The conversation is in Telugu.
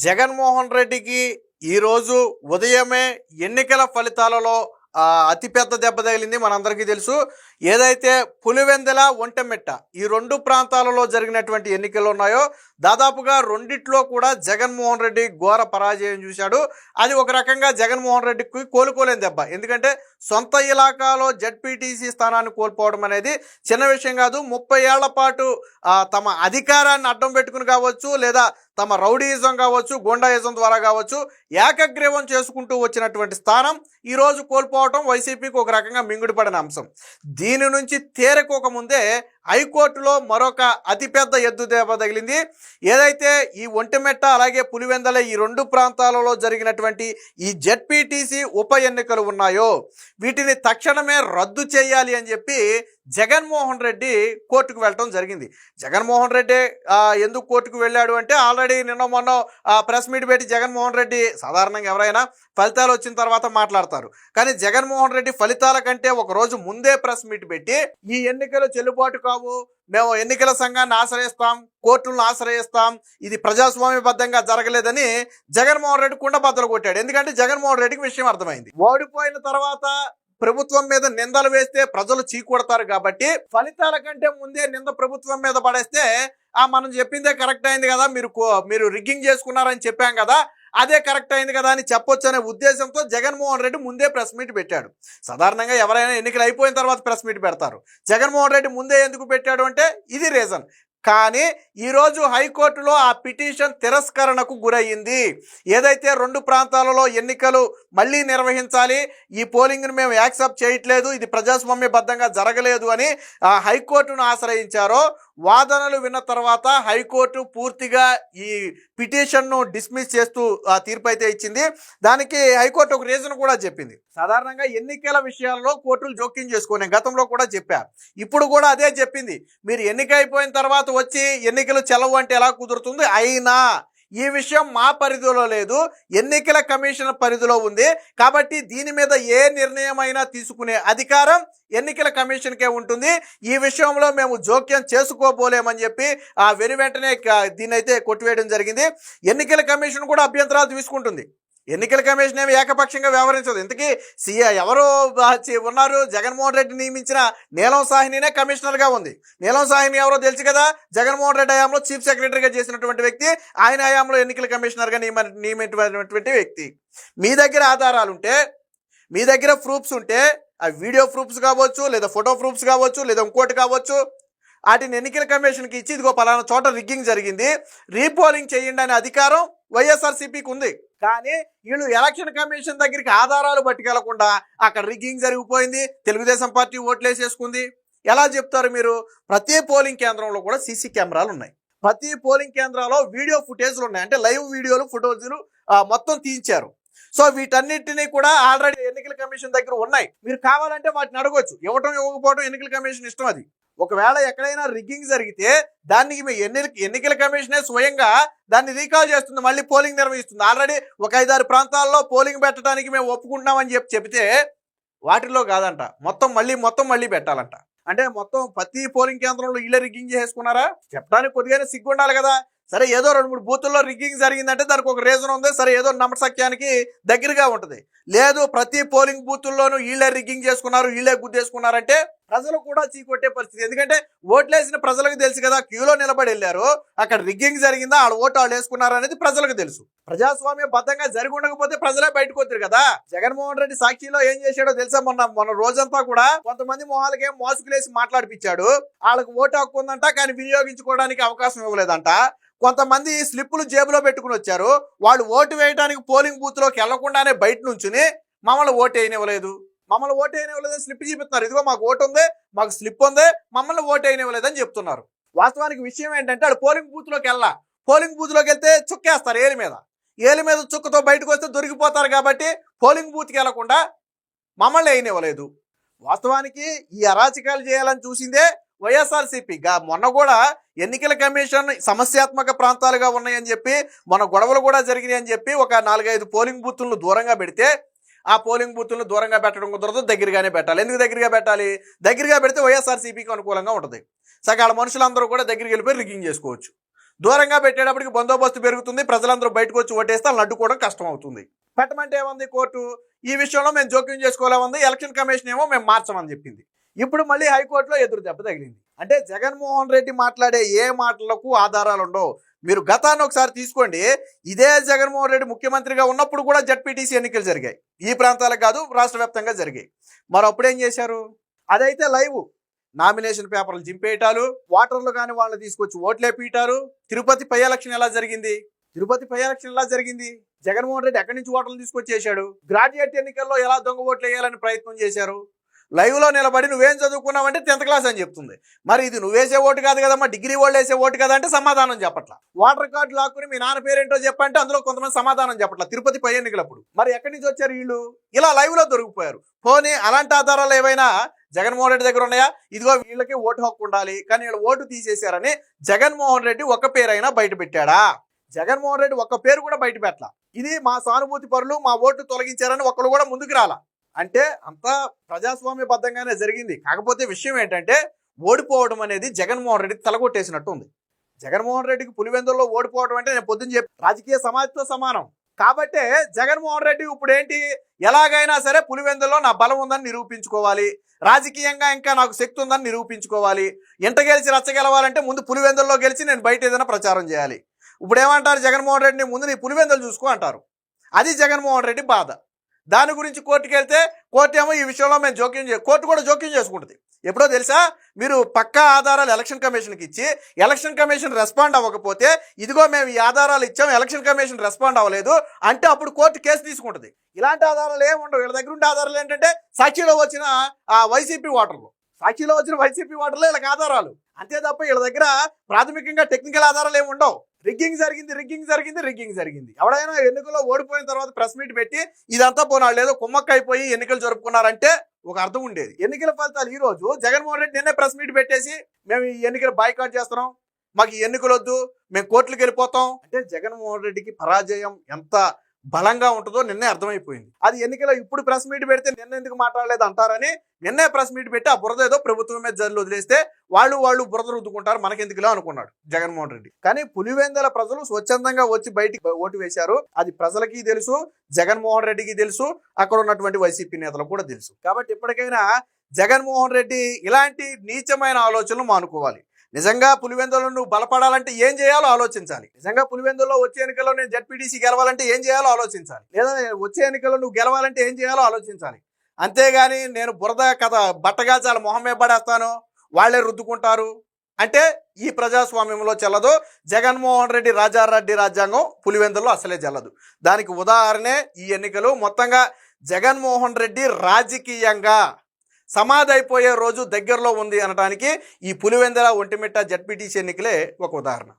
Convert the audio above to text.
జగన్మోహన్ రెడ్డికి ఈరోజు ఉదయమే ఎన్నికల ఫలితాలలో అతిపెద్ద దెబ్బ తగిలింది. మనందరికీ తెలుసు. ఏదైతే పులివెందుల, ఒంటెమిట్ట ఈ రెండు ప్రాంతాలలో జరిగినటువంటి ఎన్నికలు ఉన్నాయో దాదాపుగా రెండిట్లో కూడా జగన్మోహన్ రెడ్డి ఘోర పరాజయం చూశాడు. అది ఒక రకంగా జగన్మోహన్ రెడ్డికి కోలుకోలేని దెబ్బ. ఎందుకంటే సొంత ఇలాకాలో జడ్పీటీసీ స్థానాన్ని కోల్పోవడం అనేది చిన్న విషయం కాదు. 30 ఏళ్ల పాటు తమ అధికారాన్ని అడ్డం పెట్టుకుని కావచ్చు, లేదా తమ రౌడీయిజం కావచ్చు, గోండాయిజం ద్వారా కావచ్చు, ఏకగ్రీవం చేసుకుంటూ వచ్చినటువంటి స్థానం ఈరోజు కోల్పోవటం వైసీపీకి ఒక రకంగా మింగుడిపడిన అంశం. దీని నుంచి తేరుకోకముందే హైకోర్టులో మరొక అతిపెద్ద ఎద్దు దెబ్బ తగిలింది. ఏదైతే ఈ ఒంటిమిట్ట అలాగే పులివెందుల ఈ రెండు ప్రాంతాలలో జరిగినటువంటి ఈ జడ్పీటీసీ ఉప ఎన్నికలు ఉన్నాయో వీటిని తక్షణమే రద్దు చేయాలి అని చెప్పి జగన్మోహన్ రెడ్డి కోర్టుకు వెళ్ళటం జరిగింది. జగన్మోహన్ రెడ్డి ఎందుకు కోర్టుకు వెళ్ళాడు అంటే ఆల్రెడీ నిన్న మొన్న ప్రెస్ మీట్ పెట్టి జగన్మోహన్ రెడ్డి సాధారణంగా ఎవరైనా ఫలితాలు వచ్చిన తర్వాత మాట్లాడతారు. కానీ జగన్మోహన్ రెడ్డి ఫలితాల కంటే ఒక రోజు ముందే ప్రెస్ మీట్ పెట్టి ఈ ఎన్నికలు చెల్లుబాటు కావు, మేము ఎన్నికల సంఘాన్ని ఆశ్రయిస్తాం, కోర్టులను ఆశ్రయిస్తాం, ఇది ప్రజాస్వామ్యబద్ధంగా జరగలేదని జగన్మోహన్ రెడ్డి కుండబద్దలు కొట్టాడు. ఎందుకంటే జగన్మోహన్ రెడ్డికి విషయం అర్థమైంది. ఓడిపోయిన తర్వాత ప్రభుత్వం మీద నిందలు వేస్తే ప్రజలు చీకొడతారు కాబట్టి ఫలితాల కంటే ముందే నింద ప్రభుత్వం మీద పడేస్తే మనం చెప్పిందే కరెక్ట్ అయింది కదా, మీరు రిగ్గింగ్ చేసుకున్నారని చెప్పాం కదా, అదే కరెక్ట్ అయింది కదా అని చెప్పొచ్చు అనే ఉద్దేశంతో జగన్మోహన్ రెడ్డి ముందే ప్రెస్ మీట్ పెట్టాడు. సాధారణంగా ఎవరైనా ఎన్నికలు అయిపోయిన తర్వాత ప్రెస్ మీట్ పెడతారు. జగన్మోహన్ రెడ్డి ముందే ఎందుకు పెట్టాడు అంటే ఇది రీజన్. కానీ ఈరోజు హైకోర్టులో ఆ పిటిషన్ తిరస్కరణకు గురయ్యింది. ఏదైతే రెండు ప్రాంతాలలో ఎన్నికలు మళ్ళీ నిర్వహించాలి, ఈ పోలింగ్ను మేము యాక్సెప్ట్ చేయట్లేదు, ఇది ప్రజాస్వామ్యబద్ధంగా జరగలేదు అని హైకోర్టును ఆశ్రయించారో వాదనలు విన్న తర్వాత హైకోర్టు పూర్తిగా ఈ పిటిషన్ను డిస్మిస్ చేస్తూ తీర్పు అయితే ఇచ్చింది. దానికి హైకోర్టు ఒక రీజన్ కూడా చెప్పింది. సాధారణంగా ఎన్నికల విషయాల్లో కోర్టులు జోక్యం చేసుకోనే గతంలో కూడా చెప్పారు, ఇప్పుడు కూడా అదే చెప్పింది. మీరు ఎన్నిక అయిపోయిన తర్వాత వచ్చి ఎన్నికలు చెలవు అంటే ఎలా కుదురుతుంది? అయినా ఈ విషయం మా పరిధిలో లేదు, ఎన్నికల కమిషన్ పరిధిలో ఉంది కాబట్టి దీని మీద ఏ నిర్ణయం అయినా తీసుకునే అధికారం ఎన్నికల కమిషన్కే ఉంటుంది. ఈ విషయంలో మేము జోక్యం చేసుకోబోలేమని చెప్పి వెంటనే దీన్ని అయితే కొట్టివేయడం జరిగింది. ఎన్నికల కమిషన్ కూడా అభ్యంతరాలు తీసుకుంటుంది. ఎన్నికల కమిషన్ ఏమి ఏకపక్షంగా వ్యవహరించదు. ఇంతకీ ఎవరు ఉన్నారు? జగన్మోహన్ రెడ్డి నియమించిన నీలం సాహ్నినే కమిషనర్గా ఉంది. నీలం సాహ్ని ఎవరో తెలుసు కదా, జగన్మోహన్ రెడ్డి హయాంలో చీఫ్ సెక్రటరీగా చేసినటువంటి వ్యక్తి, ఆయన హయాంలో ఎన్నికల కమిషనర్గా నియమించినటువంటి వ్యక్తి. మీ దగ్గర ఆధారాలు ఉంటే, మీ దగ్గర ప్రూఫ్స్ ఉంటే, ఆ వీడియో ప్రూఫ్స్ కావచ్చు, లేదా ఫోటో ప్రూఫ్స్ కావచ్చు, లేదా ఇంకోటి కావచ్చు, వాటిని ఎన్నికల కమిషన్కి ఇచ్చి ఇదిగో పలానా చోట రిగ్గింగ్ జరిగింది, రీపోలింగ్ చేయండి అనే అధికారం వైఎస్ఆర్సీపీకి ఉంది. కానీ వీళ్ళు ఎలక్షన్ కమిషన్ దగ్గరికి ఆధారాలు పట్టుకెళ్లకుండా అక్కడ రిగ్గింగ్ జరిగిపోయింది, తెలుగుదేశం పార్టీ ఓట్లేసేసుకుంది ఎలా చెప్తారు మీరు? ప్రతి పోలింగ్ కేంద్రంలో కూడా సీసీ కెమెరాలు ఉన్నాయి. ప్రతి పోలింగ్ కేంద్రాల్లో వీడియో ఫుటేజ్లు ఉన్నాయి. అంటే లైవ్ వీడియోలు, ఫుటేజ్లు మొత్తం తీయించారు. సో వీటన్నిటినీ కూడా ఆల్రెడీ ఎన్నికల కమిషన్ దగ్గర ఉన్నాయి. మీరు కావాలంటే వాటిని అడగొచ్చు. ఇవ్వటం ఇవ్వకపోవడం ఎన్నికల కమిషన్ ఇష్టం. అది ఒకవేళ ఎక్కడైనా రిగ్గింగ్ జరిగితే దానికి ఎన్నికల కమిషనే స్వయంగా దాన్ని రీకాల్ చేస్తుంది, మళ్ళీ పోలింగ్ నిర్వహిస్తుంది. ఆల్రెడీ ఒక 5-6 ప్రాంతాల్లో పోలింగ్ పెట్టడానికి మేము ఒప్పుకుంటున్నామని చెప్తే వాటిల్లో కాదంట, మొత్తం మళ్ళీ పెట్టాలంట. అంటే మొత్తం ప్రతి పోలింగ్ కేంద్రంలో వీళ్ళే రిగ్గింగ్ చేసుకున్నారా? చెప్పడానికి కొద్దిగానే సిగ్గు ఉండాలి కదా. సరే ఏదో 2-3 బూతుల్లో రిగ్గింగ్ జరిగిందంటే దానికి ఒక రీజన్ ఉంది, సరే ఏదో నమ్మసక్యానికి దగ్గరగా ఉంటుంది. లేదు ప్రతి పోలింగ్ బూతుల్లోనూ వీళ్ళే రిగ్గింగ్ చేసుకున్నారు, వీళ్ళే గుద్దేసుకున్నారంటే ప్రజలు కూడా చీకొట్టే పరిస్థితి. ఎందుకంటే ఓట్లేసిన ప్రజలకు తెలుసు కదా, క్యూలో నిలబడి వెళ్ళారు, అక్కడ రిగ్గింగ్ జరిగిందా, వాళ్ళ ఓటు వాళ్ళు వేసుకున్నారు అనేది ప్రజలకు తెలుసు. ప్రజాస్వామ్య బద్ధంగా జరిగి ఉండకపోతే ప్రజలే బయటకు వచ్చారు కదా. జగన్మోహన్ రెడ్డి సాక్షిలో ఏం చేశాడో తెలుసా? మొన్న రోజంతా కూడా కొంతమంది మొహాలకేం మోసుకులేసి మాట్లాడిపించాడు. వాళ్ళకి ఓటు హక్కు ఉందంట, కానీ వినియోగించుకోవడానికి అవకాశం ఇవ్వలేదంట. కొంతమంది స్లిప్పులు జేబులో పెట్టుకుని వచ్చారు, వాళ్ళు ఓటు వేయడానికి పోలింగ్ బూత్ లోకి వెళ్లకుండానే బయట నుంచుని మమ్మల్ని ఓటు వేయనివ్వలేదు స్లిప్ చూపిస్తున్నారు. ఇదిగో మాకు ఓటు ఉంది, మాకు స్లిప్ ఉంది, మమ్మల్ని ఓటు వేయనివ్వలేదని చెప్తున్నారు. వాస్తవానికి విషయం ఏంటంటే వాళ్ళు పోలింగ్ బూత్ లోకి వెళ్తే చుక్కేస్తారు ఏలి మీద చుక్కతో బయటకు వస్తే దొరికిపోతారు కాబట్టి పోలింగ్ బూత్కి వెళ్లకుండా మమ్మల్ని వేయనివ్వలేదు. వాస్తవానికి ఈ అరాచకాలు చేయాలని చూసిందే వైఎస్ఆర్సీపీ. మొన్న కూడా ఎన్నికల కమిషన్ సమస్యాత్మక ప్రాంతాలుగా ఉన్నాయని చెప్పి, మన గొడవలు కూడా జరిగినాయని చెప్పి ఒక 4-5 పోలింగ్ బూత్లను దూరంగా పెడితే, ఆ పోలింగ్ బూత్లను దూరంగా పెట్టడం కుదరదు, దగ్గరగానే పెట్టాలి. ఎందుకు దగ్గరగా పెట్టాలి? దగ్గరగా పెడితే వైఎస్ఆర్సీపీకి అనుకూలంగా ఉంటుంది. సగాల మనుషులందరూ కూడా దగ్గరికి వెళ్ళిపోయి రిగ్గింగ్ చేసుకోవచ్చు. దూరంగా పెట్టేటప్పటికి బందోబస్తు పెరుగుతుంది, ప్రజలందరూ బయటకు వచ్చి ఓటేస్తే వాళ్ళని అడ్డుకోవడం కష్టం అవుతుంది. పెట్టమంటే ఏముంది కోర్టు, ఈ విషయంలో మేము జోక్యం చేసుకోలేముంది, ఎలక్షన్ కమిషన్ ఏమో మేము మార్చమని చెప్పింది. ఇప్పుడు మళ్ళీ హైకోర్టులో ఎదురు దెబ్బ తగిలింది. అంటే జగన్మోహన్ రెడ్డి మాట్లాడే ఏ మాటలకు ఆధారాలు ఉండవు. మీరు గతాన్ని ఒకసారి తీసుకోండి. ఇదే జగన్మోహన్ రెడ్డి ముఖ్యమంత్రిగా ఉన్నప్పుడు కూడా జడ్పీటీసీ ఎన్నికలు జరిగాయి. ఈ ప్రాంతాలకు కాదు, రాష్ట్ర వ్యాప్తంగా జరిగాయి. మరి అప్పుడేం చేశారు? అదైతే లైవ్ నామినేషన్ పేపర్లు చింపేయటాలు, ఓటర్లు కానీ వాళ్ళని తీసుకొచ్చి ఓట్లేపీయటారు. తిరుపతి పై ఎలక్షన్ ఎలా జరిగింది? జగన్మోహన్ రెడ్డి ఎక్కడి నుంచి ఓటర్లు తీసుకొచ్చేసాడు? గ్రాడ్యుయేట్ ఎన్నికల్లో ఎలా దొంగ ఓట్లు వేయాలని ప్రయత్నం చేశారు? లైవ్ లో నిలబడి నువ్వేం చదువుకున్నావంటే 10th క్లాస్ అని చెప్తుంది. మరి ఇది నువ్వేసే ఓటు కాదు కదమ్మా, డిగ్రీ వాళ్ళు వేసే ఓటు కదా అంటే సమాధానం చెప్పట్లా. ఓటర్ కార్డు లాక్కుని మీ నాన్న పేరేంటో చెప్పంటే అందులో కొంతమంది సమాధానం చెప్పట్లా తిరుపతి పై ఎన్నికలప్పుడు. మరి ఎక్కడి నుంచి వచ్చారు వీళ్ళు? ఇలా లైవ్ లో దొరికిపోయారు. పోనీ అలాంటి ఆధారాలు ఏవైనా జగన్మోహన్ రెడ్డి దగ్గర ఉన్నాయా? ఇదిగో వీళ్ళకి ఓటు హక్కు ఉండాలి, కానీ వీళ్ళు ఓటు తీసేశారని జగన్మోహన్ రెడ్డి ఒక్క పేరైనా బయట పెట్టాడా? జగన్మోహన్ రెడ్డి ఒక్క పేరు కూడా బయట పెట్టాల. ఇది మా సానుభూతి పరులు మా ఓటు తొలగించారని ఒకళ్ళు కూడా ముందుకు రాలా. అంటే అంతా ప్రజాస్వామ్యబద్ధంగానే జరిగింది. కాకపోతే విషయం ఏంటంటే ఓడిపోవడం అనేది జగన్మోహన్ రెడ్డి తలగొట్టేసినట్టు ఉంది. జగన్మోహన్ రెడ్డికి పులివెందుల్లో ఓడిపోవడం అంటే నేను పొద్దున్న చెప్పి రాజకీయ సమాజంతో సమానం. కాబట్టే జగన్మోహన్ రెడ్డి ఇప్పుడు ఏంటి, ఎలాగైనా సరే పులివెందుల్లో నా బలం ఉందని నిరూపించుకోవాలి, రాజకీయంగా ఇంకా నాకు శక్తి ఉందని నిరూపించుకోవాలి. ఇంట గెలిచి రచ్చ గెలవాలంటే ముందు పులివెందుల్లో గెలిచి నేను బయట ఏదైనా ప్రచారం చేయాలి. ఇప్పుడు ఏమంటారు జగన్మోహన్ రెడ్డిని, ముందు నీ పులివెందులు చూసుకో అంటారు. అది జగన్మోహన్ రెడ్డి బాధ. దాని గురించి కోర్టుకి వెళ్తే కోర్టు ఏమో ఈ విషయంలో మేము కోర్టు కూడా జోక్యం చేసుకుంటుంది. ఎప్పుడో తెలుసా? మీరు పక్కా ఆధారాలు ఎలక్షన్ కమిషన్కి ఇచ్చి ఎలక్షన్ కమిషన్ రెస్పాండ్ అవ్వకపోతే ఇదిగో మేము ఈ ఆధారాలు ఇచ్చాం, ఎలక్షన్ కమిషన్ రెస్పాండ్ అవ్వలేదు అంటే అప్పుడు కోర్టు కేసు తీసుకుంటుంది. ఇలాంటి ఆధారాలు ఏమి ఉండవు. వీళ్ళ దగ్గర ఉండే ఆధారాలు ఏంటంటే సాక్షిలో వచ్చిన వైసీపీ ఓటర్లు, వీళ్ళకి ఆధారాలు అంతే తప్ప వీళ్ళ దగ్గర ప్రాథమికంగా టెక్నికల్ ఆధారాలు ఏమి ఉండవు. రిగ్గింగ్ జరిగింది. ఎవడైనా ఎన్నికల్లో ఓడిపోయిన తర్వాత ప్రెస్ మీట్ పెట్టి ఇదంతా పోనాళ్ళు ఏదో కుమ్మక్కైపోయి ఎన్నికలు జరుపుకున్నారంటే ఒక అర్థం ఉండేది. ఎన్నికల ఫలితాలు ఈ రోజు జగన్మోహన్ రెడ్డి నిన్నే ప్రెస్ మీట్ పెట్టేసి మేము ఈ ఎన్నికలు బాయ్కాట్ చేస్తున్నాం, మాకు ఈ ఎన్నికలు వద్దు, మేము కోర్టులకు వెళ్ళిపోతాం అంటే జగన్మోహన్ రెడ్డికి పరాజయం ఎంత బలంగా ఉంటుందో నిన్నే అర్థమైపోయింది. అది ఎన్నికలో ఇప్పుడు ప్రెస్ మీట్ పెడితే నిన్న ఎందుకు మాట్లాడలేదు అంటారని నిన్నే ప్రెస్ మీట్ పెట్టి ఆ బురద ఏదో ప్రభుత్వం మీద జల్లు వదిలేస్తే వాళ్ళు బురద రుద్దుకుంటారు, మనకెందుకులో అనుకున్నాడు జగన్మోహన్ రెడ్డి. కానీ పులివెందుల ప్రజలు స్వచ్ఛందంగా వచ్చి బయటికి ఓటు వేశారు. అది ప్రజలకి తెలుసు, జగన్మోహన్ రెడ్డికి తెలుసు, అక్కడ ఉన్నటువంటి వైసీపీ నేతలకు కూడా తెలుసు. కాబట్టి ఇప్పటికైనా జగన్మోహన్ రెడ్డి ఇలాంటి నీచమైన ఆలోచనలు మానుకోవాలి. నిజంగా పులివెందులో నువ్వు బలపడాలంటే ఏం చేయాలో ఆలోచించాలి. నిజంగా పులివెందులో వచ్చే ఎన్నికల్లో నేను జడ్పీటీసీ గెలవాలంటే ఏం చేయాలో ఆలోచించాలి. లేదా వచ్చే ఎన్నికల్లో నువ్వు గెలవాలంటే ఏం చేయాలో ఆలోచించాలి. అంతేగాని నేను బురద కథ బట్టగా చాలా మొహమే పడేస్తాను, వాళ్లే రుద్దుకుంటారు అంటే ఈ ప్రజాస్వామ్యంలో చెల్లదు. జగన్మోహన్ రెడ్డి రాజారెడ్డి రాజ్యాంగం పులివెందుల్లో అసలే చెల్లదు. దానికి ఉదాహరణే ఈ ఎన్నికలు. మొత్తంగా జగన్మోహన్ రెడ్డి రాజకీయంగా సమాధి అయిపోయే రోజు దగ్గరలో ఉంది అనడానికి ఈ పులివెందుల ఒంటిమిట్ట జడ్పీటీసీ ఎన్నికలే ఒక ఉదాహరణ.